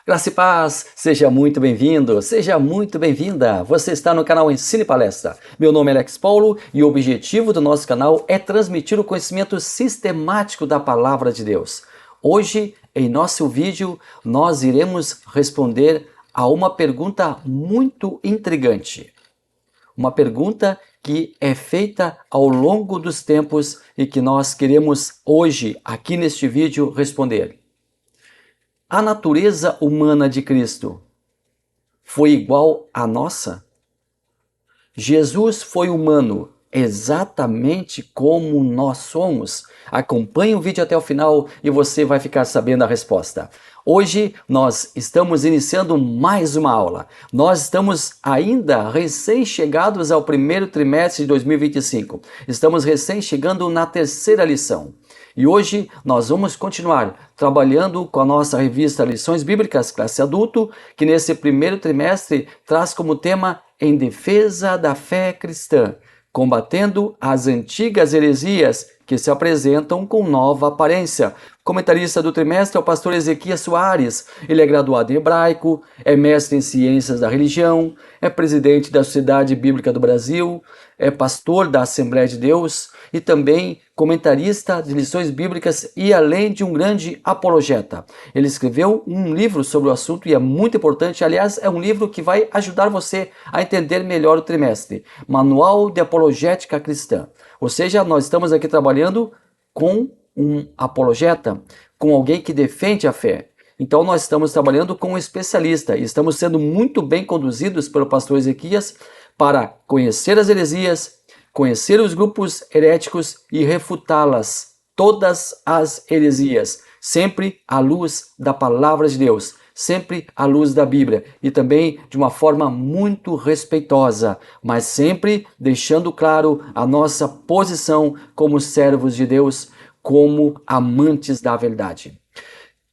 Graça e paz, seja muito bem-vindo, seja muito bem-vinda. Você está no canal Ensine Palestra. Meu nome é Alex Paulo e o objetivo do nosso canal é transmitir o conhecimento sistemático da Palavra de Deus. Hoje, em nosso vídeo, nós iremos responder a uma pergunta muito intrigante. Uma pergunta que é feita ao longo dos tempos e que nós queremos hoje, aqui neste vídeo, responder. A natureza humana de Cristo foi igual à nossa? Jesus foi humano exatamente como nós somos? Acompanhe o vídeo até o final e você vai ficar sabendo a resposta. Hoje nós estamos iniciando mais uma aula. Nós estamos ainda recém-chegados ao primeiro trimestre de 2025. Estamos recém-chegando na terceira lição. E hoje nós vamos continuar trabalhando com a nossa revista Lições Bíblicas Classe Adulto, que nesse primeiro trimestre traz como tema Em Defesa da Fé Cristã, combatendo as antigas heresias que se apresentam com nova aparência. Comentarista do trimestre é o pastor Ezequias Soares. Ele é graduado em hebraico, é mestre em ciências da religião, é presidente da Sociedade Bíblica do Brasil, é pastor da Assembleia de Deus e também comentarista de lições bíblicas e além de um grande apologeta. Ele escreveu um livro sobre o assunto e é muito importante. Aliás, é um livro que vai ajudar você a entender melhor o trimestre. Manual de Apologética Cristã. Ou seja, nós estamos aqui trabalhando com um apologeta, com alguém que defende a fé. Então nós estamos trabalhando com um especialista e estamos sendo muito bem conduzidos pelo pastor Ezequias para conhecer as heresias, conhecer os grupos heréticos e refutá-las, todas as heresias, sempre à luz da palavra de Deus, sempre à luz da Bíblia e também de uma forma muito respeitosa, mas sempre deixando claro a nossa posição como servos de Deus, como amantes da verdade.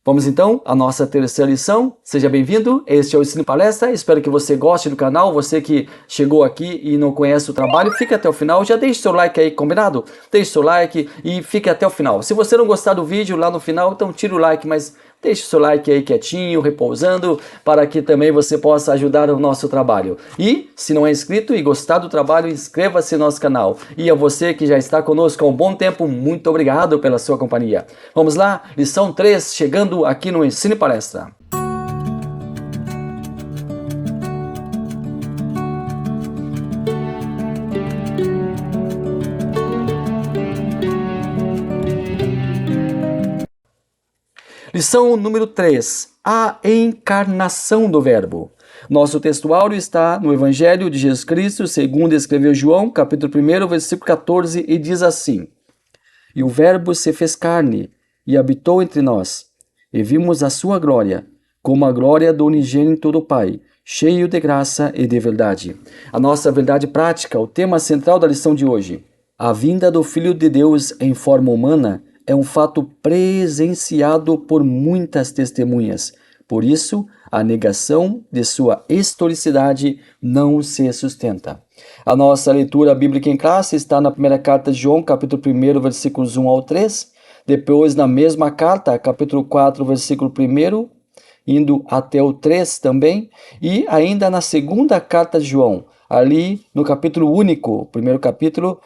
Vamos então à nossa terceira lição. Seja bem-vindo, este é o Ensine Palestra. Espero que você goste do canal. Você que chegou aqui e não conhece o trabalho, fique até o final. Já deixe seu like aí, combinado? Deixe seu like e fique até o final. Se você não gostar do vídeo lá no final, então tira o like, mas deixe o seu like aí quietinho, repousando, para que também você possa ajudar o nosso trabalho. E, se não é inscrito e gostar do trabalho, inscreva-se no nosso canal. E a você que já está conosco há um bom tempo, muito obrigado pela sua companhia. Vamos lá, lição 3, chegando aqui no Ensine Palestra. Lição número 3, a encarnação do Verbo. Nosso textuário está no Evangelho de Jesus Cristo, segundo escreveu João, capítulo 1, versículo 14, e diz assim: E o Verbo se fez carne e habitou entre nós, e vimos a sua glória, como a glória do unigênito do Pai, cheio de graça e de verdade. A nossa verdade prática, o tema central da lição de hoje. A vinda do Filho de Deus em forma humana é um fato presenciado por muitas testemunhas. Por isso, a negação de sua historicidade não se sustenta. A nossa leitura bíblica em classe está na primeira carta de João, capítulo 1, versículos 1 ao 3. Depois, na mesma carta, capítulo 4, versículo 1, indo até o 3 também. E ainda na segunda carta de João, ali no capítulo único, primeiro capítulo,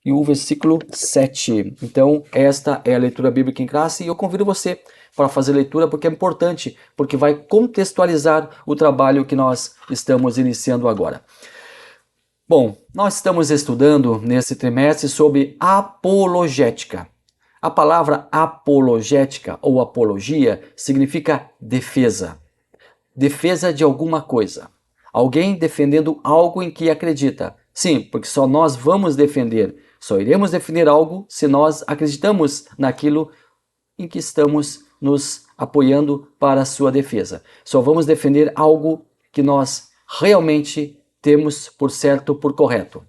e o versículo 7. Então, esta é a leitura bíblica em classe e eu convido você para fazer leitura porque é importante, porque vai contextualizar o trabalho que nós estamos iniciando agora. Bom, nós estamos estudando nesse trimestre sobre apologética. A palavra apologética ou apologia significa defesa. Defesa de alguma coisa. Alguém defendendo algo em que acredita. Sim, porque só nós vamos defender. Só iremos defender algo se nós acreditamos naquilo em que estamos nos apoiando para a sua defesa. Só vamos defender algo que nós realmente temos por certo, por correto.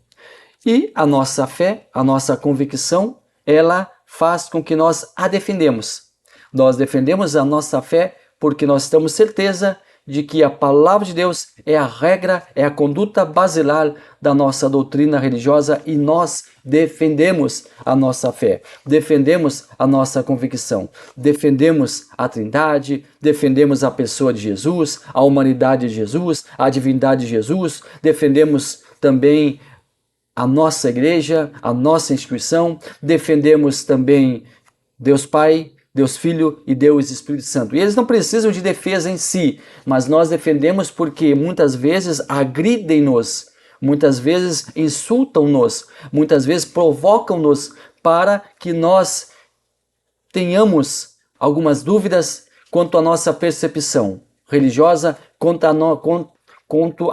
E a nossa fé, a nossa convicção, ela faz com que nós a defendemos. Nós defendemos a nossa fé porque nós temos certeza de que a palavra de Deus é a regra, é a conduta basilar da nossa doutrina religiosa e nós defendemos a nossa fé, defendemos a nossa convicção, defendemos a Trindade, defendemos a pessoa de Jesus, a humanidade de Jesus, a divindade de Jesus, defendemos também a nossa igreja, a nossa instituição, defendemos também Deus Pai, Deus Filho e Deus Espírito Santo. E eles não precisam de defesa em si, mas nós defendemos porque muitas vezes agridem-nos, muitas vezes insultam-nos, muitas vezes provocam-nos para que nós tenhamos algumas dúvidas quanto à nossa percepção religiosa, quanto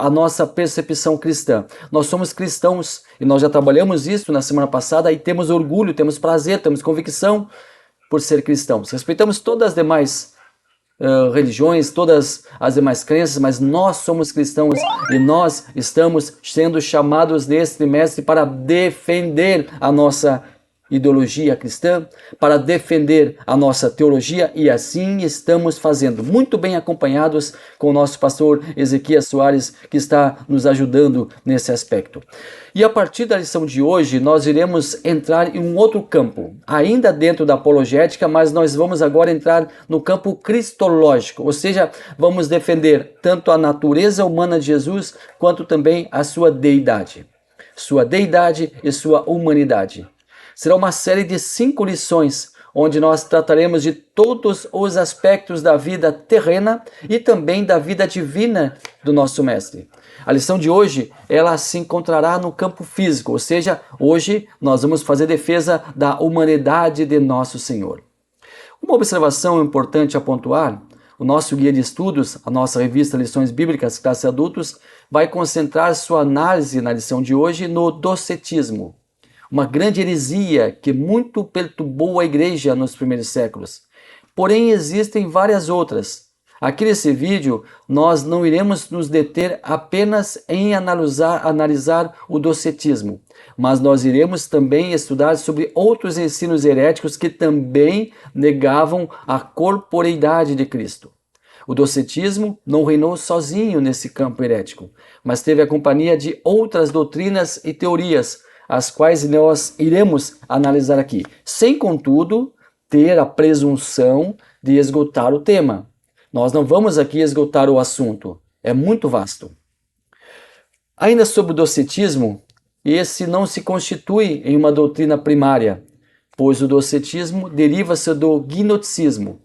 à nossa percepção cristã. Nós somos cristãos e nós já trabalhamos isso na semana passada e temos orgulho, temos prazer, temos convicção por ser cristãos. Respeitamos todas as demais religiões, todas as demais crenças, mas nós somos cristãos e nós estamos sendo chamados neste trimestre para defender a nossa ideologia cristã, para defender a nossa teologia, e assim estamos fazendo, muito bem acompanhados com o nosso pastor Ezequias Soares, que está nos ajudando nesse aspecto. E a partir da lição de hoje, nós iremos entrar em um outro campo, ainda dentro da apologética, mas nós vamos agora entrar no campo cristológico, ou seja, vamos defender tanto a natureza humana de Jesus, quanto também a sua deidade e sua humanidade. Será uma série de 5 lições, onde nós trataremos de todos os aspectos da vida terrena e também da vida divina do nosso Mestre. A lição de hoje, ela se encontrará no campo físico, ou seja, hoje nós vamos fazer defesa da humanidade de nosso Senhor. Uma observação importante a pontuar: o nosso guia de estudos, a nossa revista Lições Bíblicas Classe Adultos, vai concentrar sua análise na lição de hoje no docetismo. Uma grande heresia que muito perturbou a igreja nos primeiros séculos. Porém, existem várias outras. Aqui nesse vídeo, nós não iremos nos deter apenas em analisar o docetismo, mas nós iremos também estudar sobre outros ensinos heréticos que também negavam a corporeidade de Cristo. O docetismo não reinou sozinho nesse campo herético, mas teve a companhia de outras doutrinas e teorias, as quais nós iremos analisar aqui, sem, contudo, ter a presunção de esgotar o tema. Nós não vamos aqui esgotar o assunto, é muito vasto. Ainda sobre o docetismo, esse não se constitui em uma doutrina primária, pois o docetismo deriva-se do gnosticismo.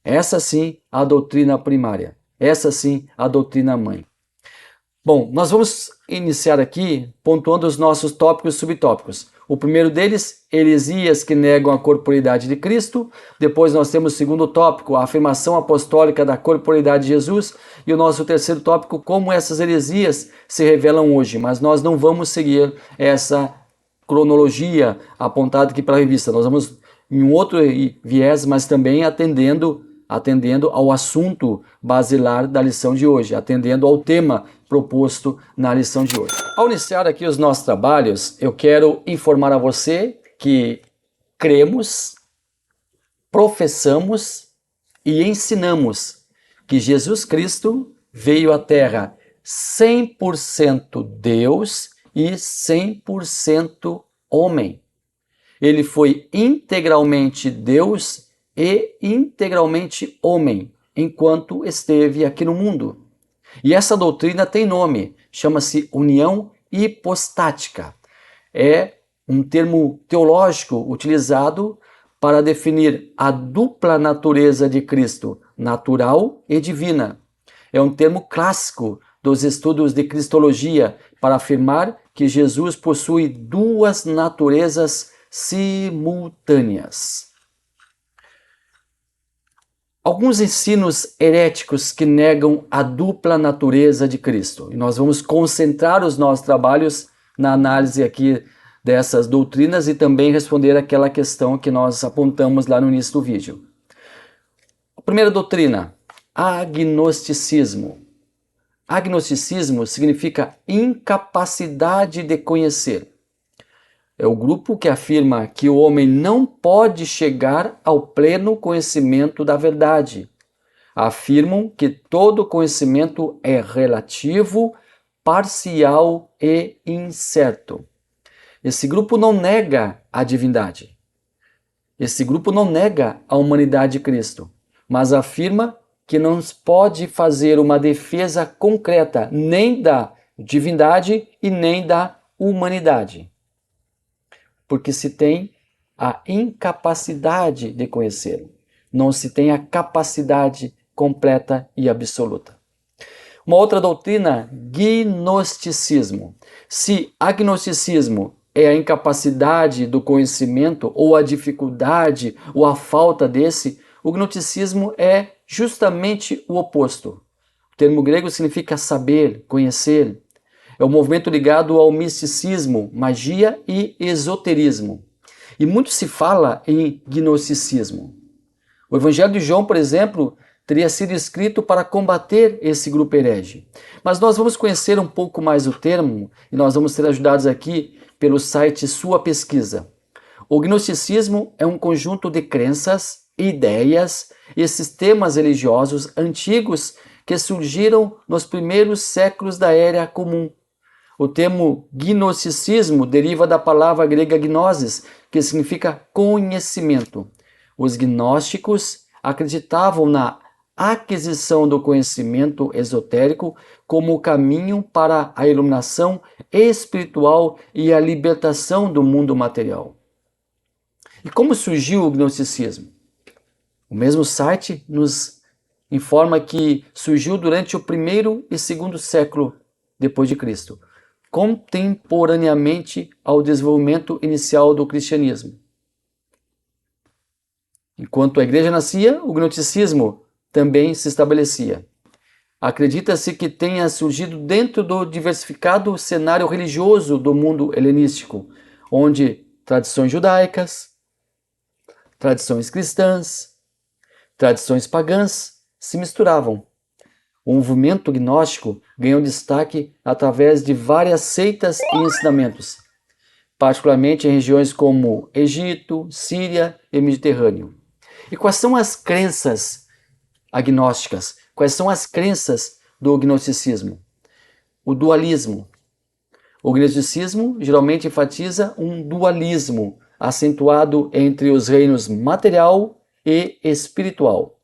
Essa sim a doutrina primária, essa sim a doutrina mãe. Bom, nós vamos iniciar aqui pontuando os nossos tópicos e subtópicos. O primeiro deles, heresias que negam a corporeidade de Cristo. Depois nós temos o segundo tópico, a afirmação apostólica da corporeidade de Jesus. E o nosso terceiro tópico, como essas heresias se revelam hoje. Mas nós não vamos seguir essa cronologia apontada aqui para a revista. Nós vamos em um outro viés, mas também atendendo ao assunto basilar da lição de hoje, atendendo ao tema proposto na lição de hoje. Ao iniciar aqui os nossos trabalhos, eu quero informar a você que cremos, professamos e ensinamos que Jesus Cristo veio à Terra 100% Deus e 100% homem. Ele foi integralmente Deus e integralmente homem, enquanto esteve aqui no mundo. E essa doutrina tem nome, chama-se união hipostática. É um termo teológico utilizado para definir a dupla natureza de Cristo, natural e divina. É um termo clássico dos estudos de cristologia para afirmar que Jesus possui duas naturezas simultâneas. Alguns ensinos heréticos que negam a dupla natureza de Cristo. E nós vamos concentrar os nossos trabalhos na análise aqui dessas doutrinas e também responder aquela questão que nós apontamos lá no início do vídeo. A primeira doutrina, agnosticismo. Agnosticismo significa incapacidade de conhecer. É o grupo que afirma que o homem não pode chegar ao pleno conhecimento da verdade. Afirmam que todo conhecimento é relativo, parcial e incerto. Esse grupo não nega a divindade. Esse grupo não nega a humanidade de Cristo, mas afirma que não pode fazer uma defesa concreta nem da divindade e nem da humanidade, porque se tem a incapacidade de conhecê-lo, não se tem a capacidade completa e absoluta. Uma outra doutrina, gnosticismo. Se agnosticismo é a incapacidade do conhecimento, ou a dificuldade, ou a falta desse, o gnosticismo é justamente o oposto. O termo grego significa saber, conhecer. É um movimento ligado ao misticismo, magia e esoterismo. E muito se fala em gnosticismo. O Evangelho de João, por exemplo, teria sido escrito para combater esse grupo herege. Mas nós vamos conhecer um pouco mais o termo e nós vamos ser ajudados aqui pelo site Sua Pesquisa. O gnosticismo é um conjunto de crenças, ideias e sistemas religiosos antigos que surgiram nos primeiros séculos da Era Comum. O termo gnosticismo deriva da palavra grega gnosis, que significa conhecimento. Os gnósticos acreditavam na aquisição do conhecimento esotérico como o caminho para a iluminação espiritual e a libertação do mundo material. E como surgiu o gnosticismo? O mesmo site nos informa que surgiu durante o primeiro e segundo século depois de Cristo, contemporaneamente ao desenvolvimento inicial do cristianismo. Enquanto a igreja nascia, o gnosticismo também se estabelecia. Acredita-se que tenha surgido dentro do diversificado cenário religioso do mundo helenístico, onde tradições judaicas, tradições cristãs, tradições pagãs se misturavam. O movimento gnóstico ganhou destaque através de várias seitas e ensinamentos, particularmente em regiões como Egito, Síria e Mediterrâneo. E quais são as crenças agnósticas? Quais são as crenças do gnosticismo? O dualismo. O gnosticismo geralmente enfatiza um dualismo acentuado entre os reinos material e espiritual.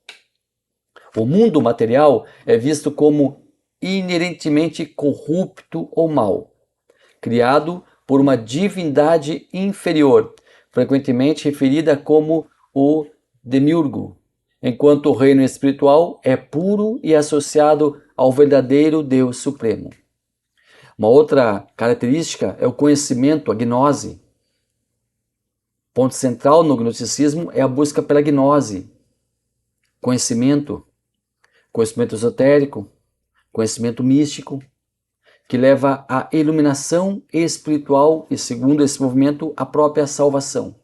O mundo material é visto como inerentemente corrupto ou mau, criado por uma divindade inferior, frequentemente referida como o demiurgo, enquanto o reino espiritual é puro e associado ao verdadeiro Deus Supremo. Uma outra característica é o conhecimento, a gnose. Ponto central no gnosticismo é a busca pela gnose, conhecimento esotérico, conhecimento místico, que leva à iluminação espiritual e, segundo esse movimento, à própria salvação.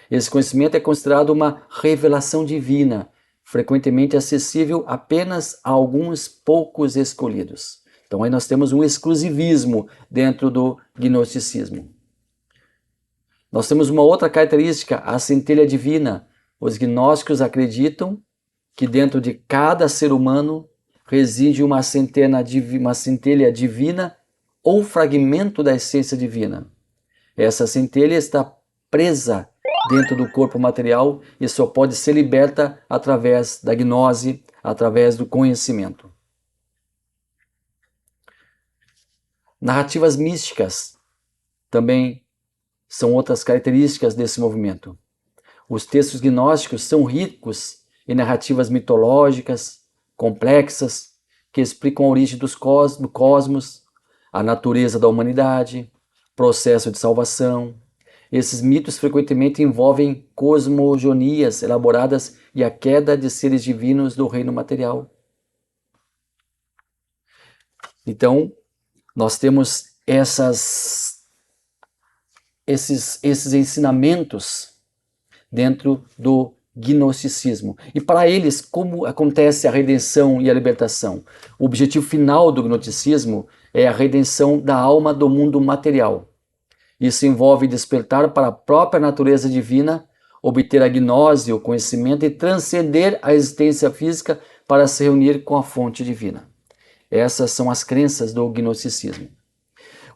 Esse conhecimento é considerado uma revelação divina, frequentemente acessível apenas a alguns poucos escolhidos. Então aí nós temos um exclusivismo dentro do gnosticismo. Nós temos uma outra característica, a centelha divina. Os gnósticos acreditam que dentro de cada ser humano reside uma centelha divina ou fragmento da essência divina. Essa centelha está presa dentro do corpo material e só pode ser liberta através da gnose, através do conhecimento. Narrativas místicas também são outras características desse movimento. Os textos gnósticos são ricos em narrativas mitológicas, complexas, que explicam a origem do cosmos, a natureza da humanidade, processo de salvação. Esses mitos frequentemente envolvem cosmogonias elaboradas e a queda de seres divinos do reino material. Então, nós temos esses ensinamentos dentro do gnosticismo. E para eles, como acontece a redenção e a libertação? O objetivo final do gnosticismo é a redenção da alma do mundo material. Isso envolve despertar para a própria natureza divina, obter a gnose, o conhecimento e transcender a existência física para se reunir com a fonte divina. Essas são as crenças do gnosticismo.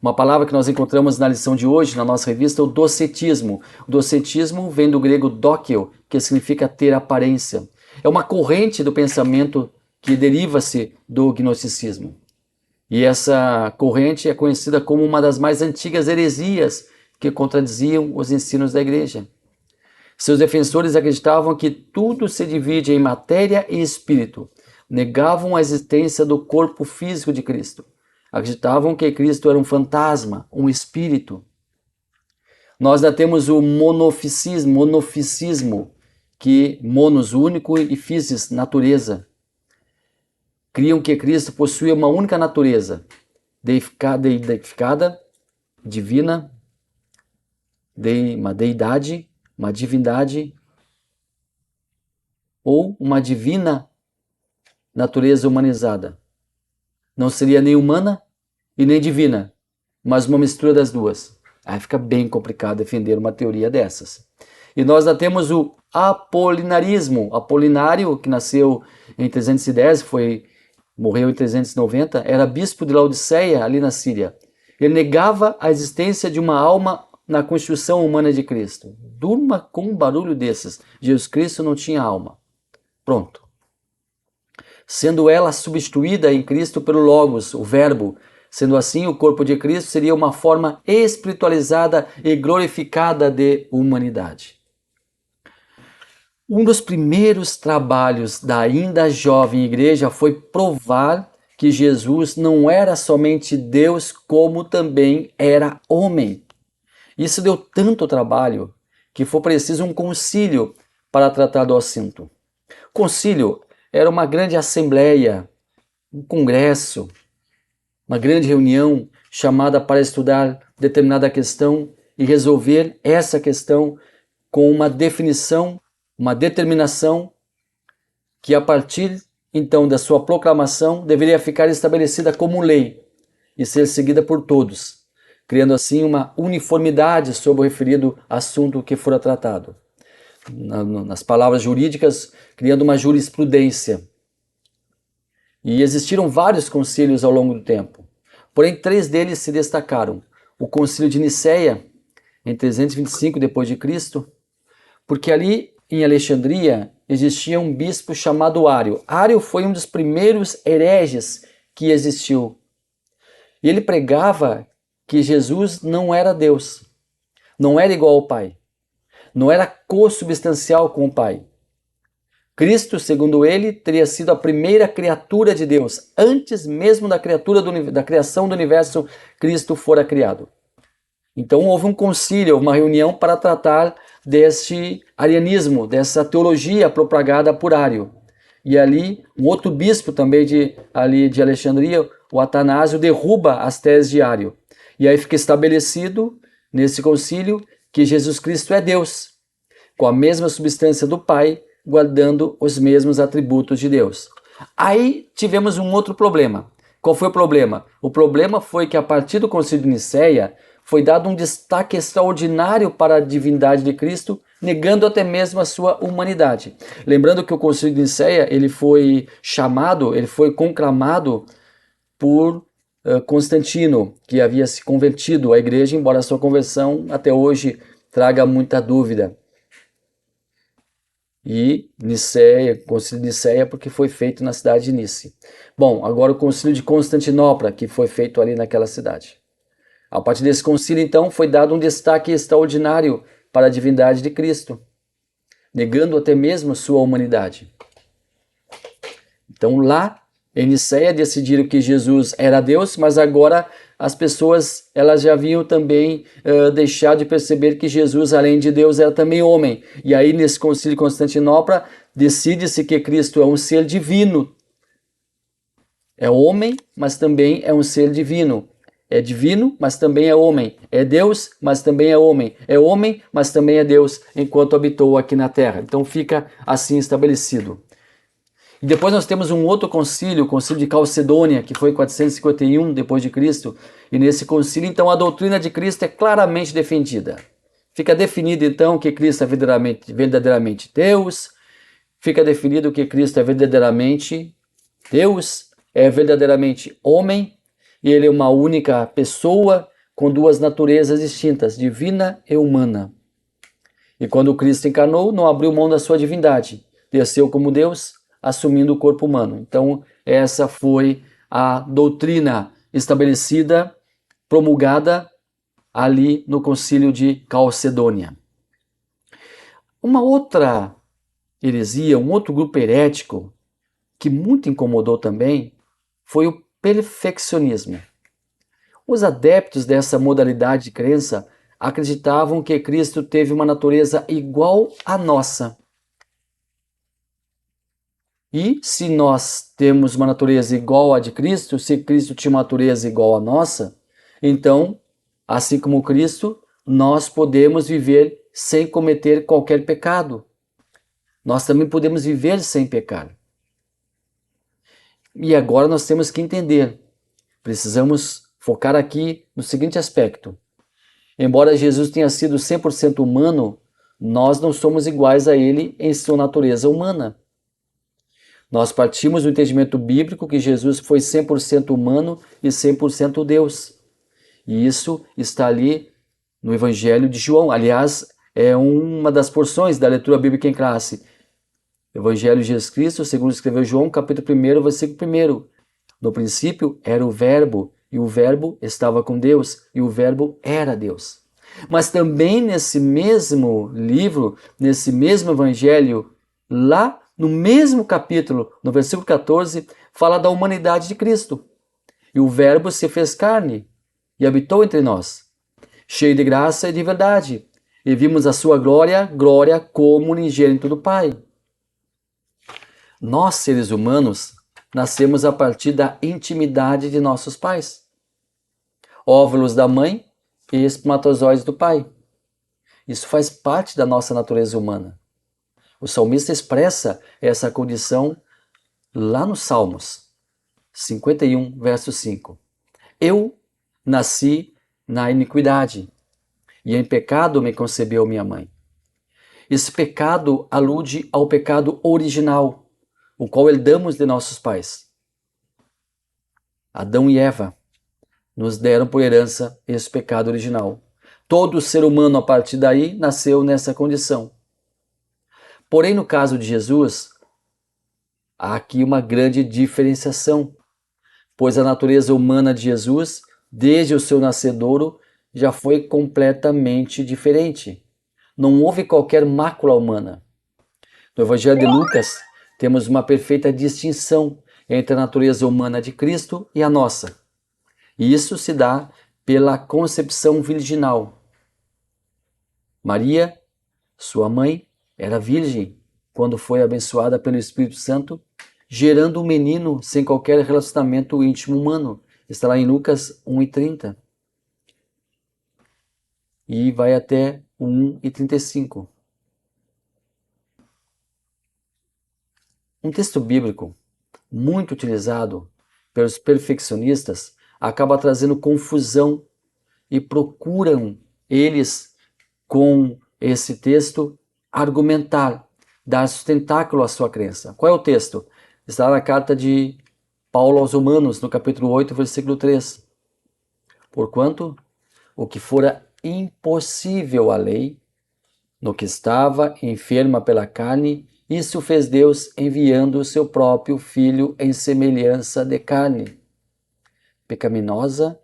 Uma palavra que nós encontramos na lição de hoje, na nossa revista, é o docetismo. O docetismo vem do grego dokel, que significa ter aparência. É uma corrente do pensamento que deriva-se do gnosticismo. E essa corrente é conhecida como uma das mais antigas heresias que contradiziam os ensinos da igreja. Seus defensores acreditavam que tudo se divide em matéria e espírito. Negavam a existência do corpo físico de Cristo. Acreditavam que Cristo era um fantasma, um espírito. Nós ainda temos o monoficismo, que monos, único, e physis, natureza. Criam que Cristo possuía uma única natureza, deificada, divina, uma deidade, uma divindade, ou uma divina natureza humanizada. Não seria nem humana e nem divina, mas uma mistura das duas. Aí fica bem complicado defender uma teoria dessas. E nós ainda temos o apolinarismo. Apolinário, que nasceu em 310, morreu em 390, era bispo de Laodiceia, ali na Síria. Ele negava a existência de uma alma na constituição humana de Cristo. Durma com um barulho desses. Jesus Cristo não tinha alma. Pronto. Sendo ela substituída em Cristo pelo Logos, o Verbo. Sendo assim, o corpo de Cristo seria uma forma espiritualizada e glorificada de humanidade. Um dos primeiros trabalhos da ainda jovem igreja foi provar que Jesus não era somente Deus, como também era homem. Isso deu tanto trabalho que foi preciso um concílio para tratar do assunto. O concílio era uma grande assembleia, um congresso, uma grande reunião chamada para estudar determinada questão e resolver essa questão com uma definição, uma determinação que a partir então da sua proclamação deveria ficar estabelecida como lei e ser seguida por todos, criando assim uma uniformidade sobre o referido assunto que fora tratado. Nas palavras jurídicas, criando uma jurisprudência. E existiram vários concílios ao longo do tempo. Porém, 3 deles se destacaram. O concílio de Nicéia, em 325 d.C., porque ali em Alexandria existia um bispo chamado Ário. Ário foi um dos primeiros hereges que existiu. E ele pregava que Jesus não era Deus, não era igual ao Pai, não era co-substancial com o Pai. Cristo, segundo ele, teria sido a primeira criatura de Deus. Antes mesmo da criação do universo, Cristo fora criado. Então houve um concílio, uma reunião para tratar deste arianismo, dessa teologia propagada por Ário. E ali, um outro bispo também de Alexandria, o Atanásio, derruba as teses de Ário. E aí fica estabelecido, nesse concílio, que Jesus Cristo é Deus, com a mesma substância do Pai, guardando os mesmos atributos de Deus. Aí tivemos um outro problema. Qual foi o problema? O problema foi que a partir do concílio de Nicéia foi dado um destaque extraordinário para a divindade de Cristo, negando até mesmo a sua humanidade. Lembrando que o concílio de Nicéia ele foi conclamado por Constantino, que havia se convertido à igreja, embora a sua conversão até hoje traga muita dúvida. E o concílio de Nicéia porque foi feito na cidade de Nice. Bom, agora o concílio de Constantinopla, que foi feito ali naquela cidade. A partir desse concílio, então, foi dado um destaque extraordinário para a divindade de Cristo, negando até mesmo sua humanidade. Então lá, em Nicéia, decidiram que Jesus era Deus, mas agora as pessoas elas já haviam também deixado de perceber que Jesus, além de Deus, era também homem. E aí, nesse concílio de Constantinopla, decide-se que Cristo é um ser divino. É homem, mas também é um ser divino. É divino, mas também é homem. É Deus, mas também é homem. É homem, mas também é Deus, enquanto habitou aqui na terra. Então fica assim estabelecido. E depois nós temos um outro concílio, o concílio de Calcedônia, que foi em 451 d.C. E nesse concílio, então, a doutrina de Cristo é claramente defendida. Fica definido, então, que Cristo é verdadeiramente Deus. fica definido que Cristo é verdadeiramente Deus, é verdadeiramente homem, e ele é uma única pessoa com duas naturezas distintas, divina e humana. E quando Cristo encarnou, não abriu mão da sua divindade, desceu como Deus, assumindo o corpo humano. Então, essa foi a doutrina estabelecida, promulgada ali no Concílio de Calcedônia. Uma outra heresia, um outro grupo herético que muito incomodou também foi o perfeccionismo. Os adeptos dessa modalidade de crença acreditavam que Cristo teve uma natureza igual à nossa. E se nós temos uma natureza igual à de Cristo, se Cristo tinha uma natureza igual à nossa, então, assim como Cristo, nós podemos viver sem cometer qualquer pecado. Nós também podemos viver sem pecar. E agora nós temos que entender, precisamos focar aqui no seguinte aspecto. Embora Jesus tenha sido 100% humano, nós não somos iguais a ele em sua natureza humana. Nós partimos do entendimento bíblico que Jesus foi 100% humano e 100% Deus. E isso está ali no Evangelho de João. Aliás, é uma das porções da leitura bíblica em classe. Evangelho de Jesus Cristo, segundo escreveu João, capítulo 1, versículo 1. No princípio era o Verbo, e o Verbo estava com Deus, e o Verbo era Deus. Mas também nesse mesmo livro, nesse mesmo Evangelho, lá no mesmo capítulo, no versículo 14, fala da humanidade de Cristo. E o Verbo se fez carne e habitou entre nós, cheio de graça e de verdade, e vimos a sua glória, glória como unigênito do Pai. Nós, seres humanos, nascemos a partir da intimidade de nossos pais. Óvulos da mãe e espermatozoides do pai. Isso faz parte da nossa natureza humana. O salmista expressa essa condição lá nos Salmos 51, verso 5. Eu nasci na iniquidade, e em pecado me concebeu minha mãe. Esse pecado alude ao pecado original, o qual herdamos de nossos pais. Adão e Eva nos deram por herança esse pecado original. Todo ser humano a partir daí nasceu nessa condição. Porém, no caso de Jesus, há aqui uma grande diferenciação, pois a natureza humana de Jesus, desde o seu nascedouro, já foi completamente diferente. Não houve qualquer mácula humana. No Evangelho de Lucas, temos uma perfeita distinção entre a natureza humana de Cristo e a nossa. E isso se dá pela concepção virginal. Maria, sua mãe, era virgem quando foi abençoada pelo Espírito Santo, gerando um menino sem qualquer relacionamento íntimo humano. Está lá em Lucas 1:30. E vai até 1:35. Um texto bíblico muito utilizado pelos perfeccionistas acaba trazendo confusão e procuram eles, com esse texto, argumentar, dar sustentáculo à sua crença. Qual é o texto? Está na carta de Paulo aos Romanos, no capítulo 8, versículo 3. Porquanto o que fora impossível à lei, no que estava enferma pela carne, isso fez Deus enviando o seu próprio Filho em semelhança de carne, pecaminosa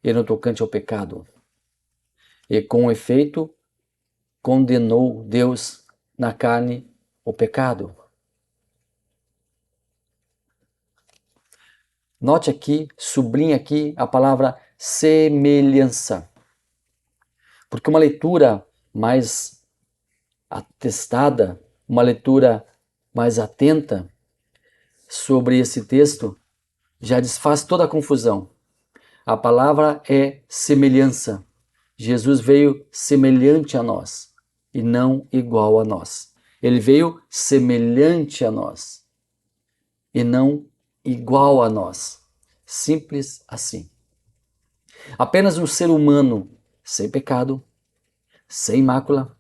e no tocante ao pecado. E com efeito, condenou Deus na carne o pecado. Note aqui, sublinhe aqui a palavra semelhança. Porque uma leitura mais atestada, uma leitura mais atenta sobre esse texto, já desfaz toda a confusão. A palavra é semelhança. Jesus veio semelhante a nós e não igual a nós. Ele veio semelhante a nós e não igual a nós. Simples assim. Apenas um ser humano sem pecado, sem mácula,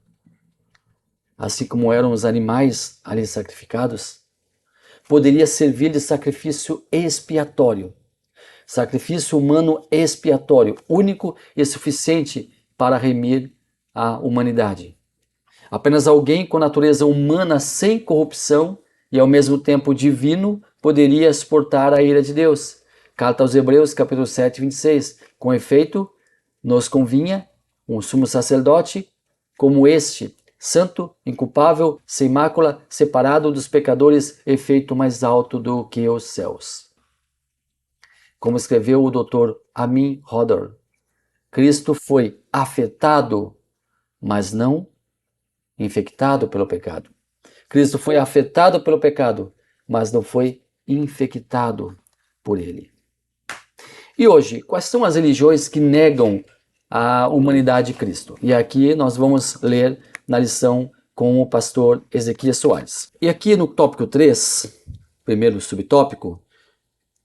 assim como eram os animais ali sacrificados, poderia servir de sacrifício expiatório. Sacrifício humano expiatório, único e suficiente para remir a humanidade. Apenas alguém com natureza humana sem corrupção e ao mesmo tempo divino poderia suportar a ira de Deus. Carta aos Hebreus, capítulo 7, 26. Com efeito, nos convinha um sumo sacerdote como este, santo, inculpável, sem mácula, separado dos pecadores, e feito mais alto do que os céus. Como escreveu o Dr. Amin Hodor, Cristo foi afetado, mas não infectado pelo pecado. Cristo foi afetado pelo pecado, mas não foi infectado por ele. E hoje, quais são as religiões que negam a humanidade de Cristo? E aqui nós vamos ler na lição com o pastor Ezequias Soares. E aqui no tópico 3, primeiro subtópico,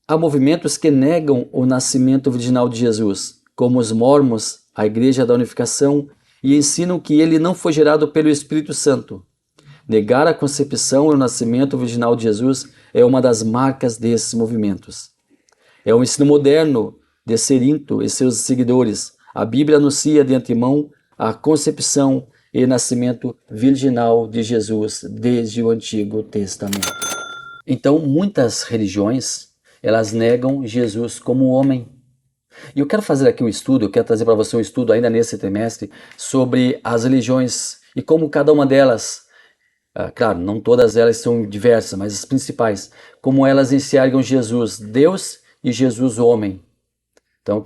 há movimentos que negam o nascimento virginal de Jesus, como os mormons, a Igreja da Unificação, e ensinam que ele não foi gerado pelo Espírito Santo. Negar a concepção e o nascimento virginal de Jesus é uma das marcas desses movimentos. É um ensino moderno de Cerinto e seus seguidores. A Bíblia anuncia de antemão a concepção e nascimento virginal de Jesus desde o Antigo Testamento. Então, muitas religiões, elas negam Jesus como homem. E eu quero fazer aqui um estudo, eu quero trazer para você um estudo ainda nesse trimestre sobre as religiões e como cada uma delas, claro, não todas elas são diversas, mas as principais, como elas enxergam Jesus Deus e Jesus homem. Então eu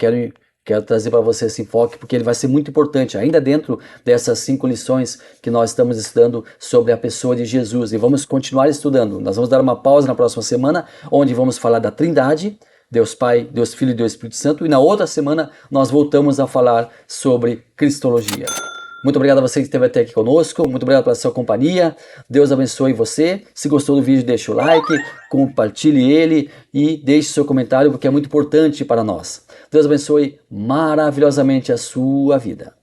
quero trazer para você esse enfoque, porque ele vai ser muito importante, ainda dentro dessas 5 lições que nós estamos estudando sobre a pessoa de Jesus. E vamos continuar estudando. Nós vamos dar uma pausa na próxima semana, onde vamos falar da Trindade, Deus Pai, Deus Filho e Deus Espírito Santo. E na outra semana nós voltamos a falar sobre Cristologia. Muito obrigado a você que esteve até aqui conosco, muito obrigado pela sua companhia, Deus abençoe você. Se gostou do vídeo, deixe o like, compartilhe ele e deixe seu comentário, porque é muito importante para nós. Deus abençoe maravilhosamente a sua vida.